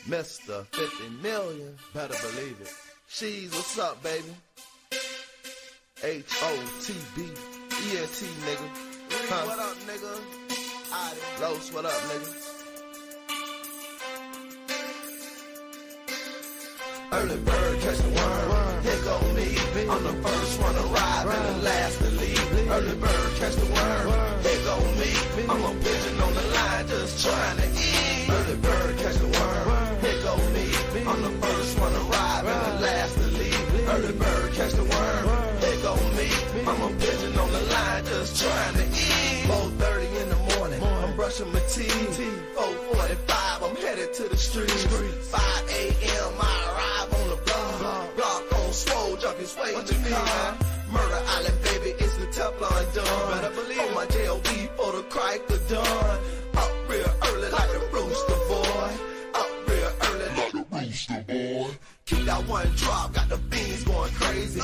Mr. 50 million, better believe it. She's what's up, baby? H-O-T-B-E-N-T, nigga. Huh? What up, nigga? Los, what up, nigga? Early bird catch the worm, here go me. I'm the first one to arrive and the last to leave. Early bird catch the worm, here go me. I'm a pigeon on the line just trying to eat. Early bird catch the worm, here go me. I'm the first one to arrive and the last to leave. Early bird catch the worm, here go me. I'm a pigeon on the line just trying to eat. 4:30 in the morning, I'm brushing my teeth. 4:45, I'm headed to the streets. 5 a.m. I arrive on the block on swole, jumping sway to the car. Murder Island, baby, it's the Teflon done. Better believe on my J.O.B. for the crack of dawn. Up real early like a rooster boy. Up real early like a rooster boy. Keep that one drop, got the beans going crazy.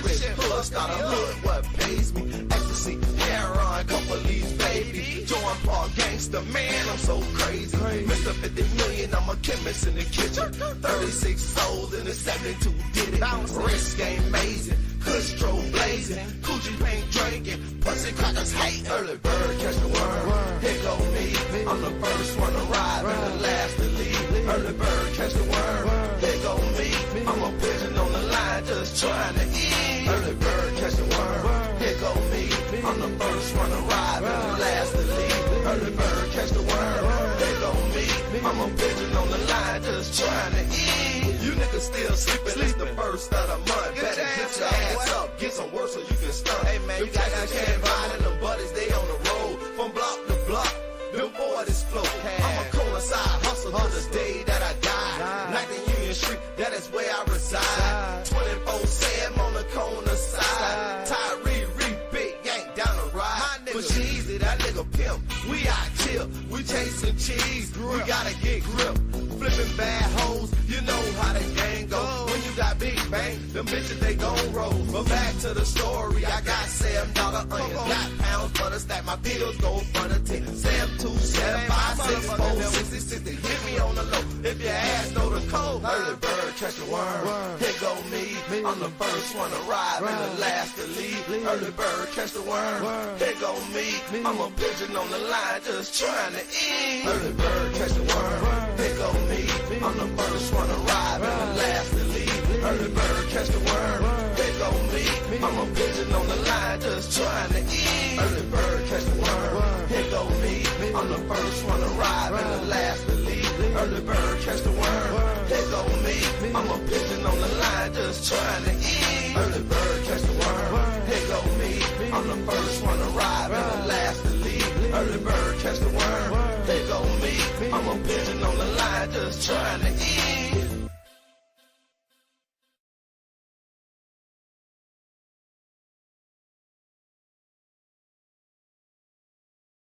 Rich plus got a hood, what pays me? Ecstasy, heroin, couple leaves, baby. Join Paul gangster, man, I'm so crazy. Mr. 50 million, I'm a chemist in the kitchen. 36 souls in the 72 did it. Risk game amazing, kush strobe blazing, coochie paint drinking, pussy crackers hate. Early bird catch the worm, here go me. I'm the first one to arrive and the last to leave. Early bird catch the worm, here go me. I'm a pigeon on the line just trying to eat. Early bird catch the worm, here go me. I'm the first one to arrive and the last to leave. Early bird catch the worm, here go me. I'm a pigeon on the line just trying to eat. You niggas still sleeping, it's the first of the month. Better get your ass up, get some work so you can stunt. Hey man, you got that can't ride and them buddies, they on the road from block to block. Them boys flow. I'm a corner side hustle to the day that I die. 19 Union Street, that is where I reside. 24/7 on the corner side. Tyree, big yank down the ride. But Cheesy, that nigga pimp. We out chill, we chasing cheese. We gotta get grip. Flipping bad hoes, you know how the gang go. When you got big bang, them bitches they gon' roll. But back to the story, I got $7 onions, got pounds for the stack. My bills go for the 10. 727564660. Hit me on the low if your ass know the code. Early bird catch the worm, here go me. I'm the first one to arrive and the last to leave. Early bird catch the worm, here go me. I'm a pigeon on the line just trying to eat. Early bird catch the worm, here go me. I'm the first one to arrive and the last to leave. Early bird catch the worm, here go me. I'm a pigeon on the line just trying to eat. Early bird catch the worm, here go me. I'm the first one to arrive and the last to leave. Early bird catch the worm, here go me. I'm a pigeon on the line just trying to eat. Early bird catch the worm, here go me. I'm the first one to arrive and the last to leave. Early bird catch the worm, here go me. I'm a pigeon on the line just trying to eat.